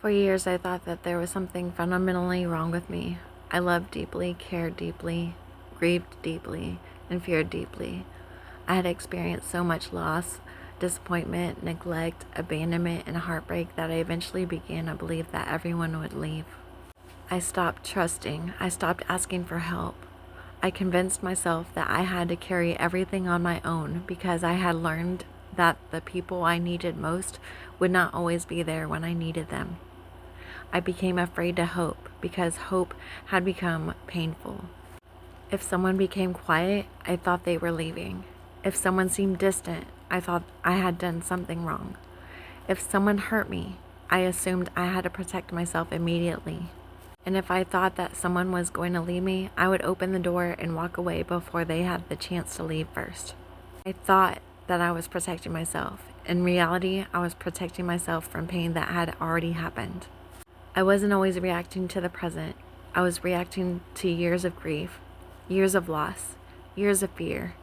For years, I thought that there was something fundamentally wrong with me. I loved deeply, cared deeply, grieved deeply, and feared deeply. I had experienced so much loss, disappointment, neglect, abandonment, and heartbreak that I eventually began to believe that everyone would leave. I stopped trusting. I stopped asking for help. I convinced myself that I had to carry everything on my own because I had learned that the people I needed most would not always be there when I needed them. I became afraid to hope because hope had become painful. If someone became quiet, I thought they were leaving. If someone seemed distant, I thought I had done something wrong. If someone hurt me, I assumed I had to protect myself immediately. And if I thought that someone was going to leave me, I would open the door and walk away before they had the chance to leave first. I thought that I was protecting myself. In reality, I was protecting myself from pain that had already happened. I wasn't always reacting to the present. I was reacting to years of grief, years of loss, years of fear,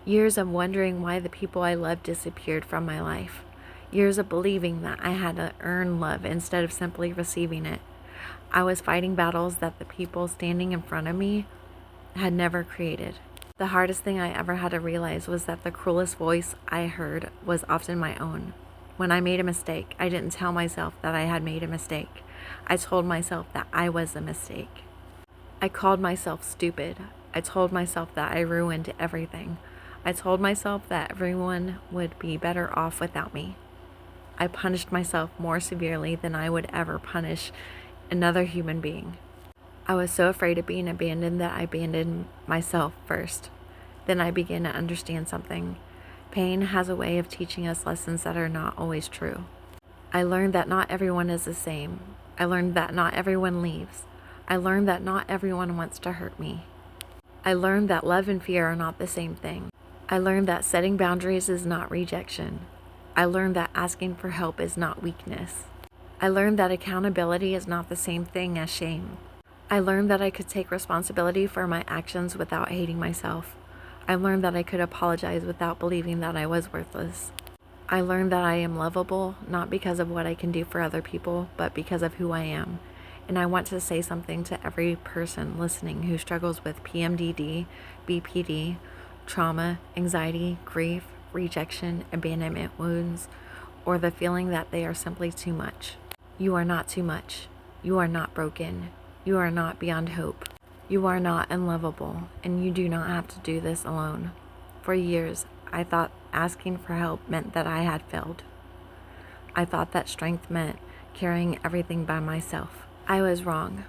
years of wondering why the people I loved disappeared from my life, years of believing that I had to earn love instead of simply receiving it. I was fighting battles that the people standing in front of me had never created. The hardest thing I ever had to realize was that the cruelest voice I heard was often my own. When I made a mistake, I didn't tell myself that I had made a mistake. I told myself that I was a mistake. I called myself stupid. I told myself that I ruined everything. I told myself that everyone would be better off without me. I punished myself more severely than I would ever punish another human being. I was so afraid of being abandoned that I abandoned myself first. Then I began to understand something. Pain has a way of teaching us lessons that are not always true. I learned that not everyone is the same. I learned that not everyone leaves. I learned that not everyone wants to hurt me. I learned that love and fear are not the same thing. I learned that setting boundaries is not rejection. I learned that asking for help is not weakness. I learned that accountability is not the same thing as shame. I learned that I could take responsibility for my actions without hating myself. I learned that I could apologize without believing that I was worthless. I learned that I am lovable, not because of what I can do for other people, but because of who I am. And I want to say something to every person listening who struggles with PMDD, BPD, trauma, anxiety, grief, rejection, abandonment wounds, or the feeling that they are simply too much. You are not too much. You are not broken. You are not beyond hope. You are not unlovable, and you do not have to do this alone. For years, I thought asking for help meant that I had failed. I thought that strength meant carrying everything by myself. I was wrong.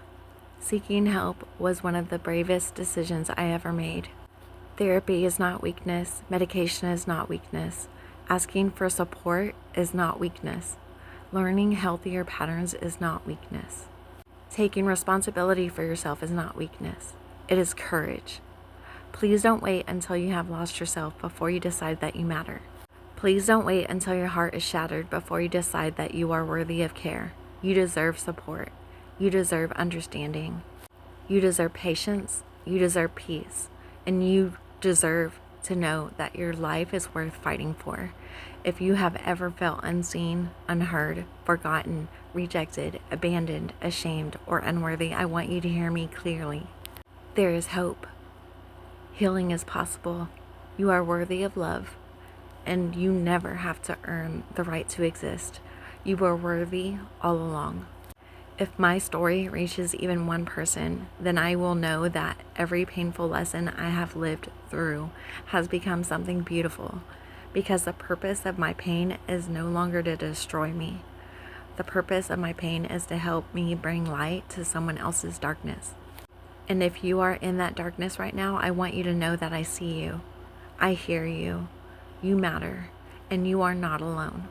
Seeking help was one of the bravest decisions I ever made. Therapy is not weakness. Medication is not weakness. Asking for support is not weakness. Learning healthier patterns is not weakness. Taking responsibility for yourself is not weakness. It is courage. Please don't wait until you have lost yourself before you decide that you matter. Please don't wait until your heart is shattered before you decide that you are worthy of care. You deserve support. You deserve understanding. You deserve patience. You deserve peace. And you deserve to know that your life is worth fighting for. If you have ever felt unseen, unheard, forgotten, rejected, abandoned, ashamed, or unworthy, I want you to hear me clearly. There is hope. Healing is possible. You are worthy of love, and you never have to earn the right to exist. You were worthy all along. If my story reaches even one person, then I will know that every painful lesson I have lived through has become something beautiful, because the purpose of my pain is no longer to destroy me. The purpose of my pain is to help me bring light to someone else's darkness. And if you are in that darkness right now, I want you to know that I see you. I hear you. You matter, and you are not alone.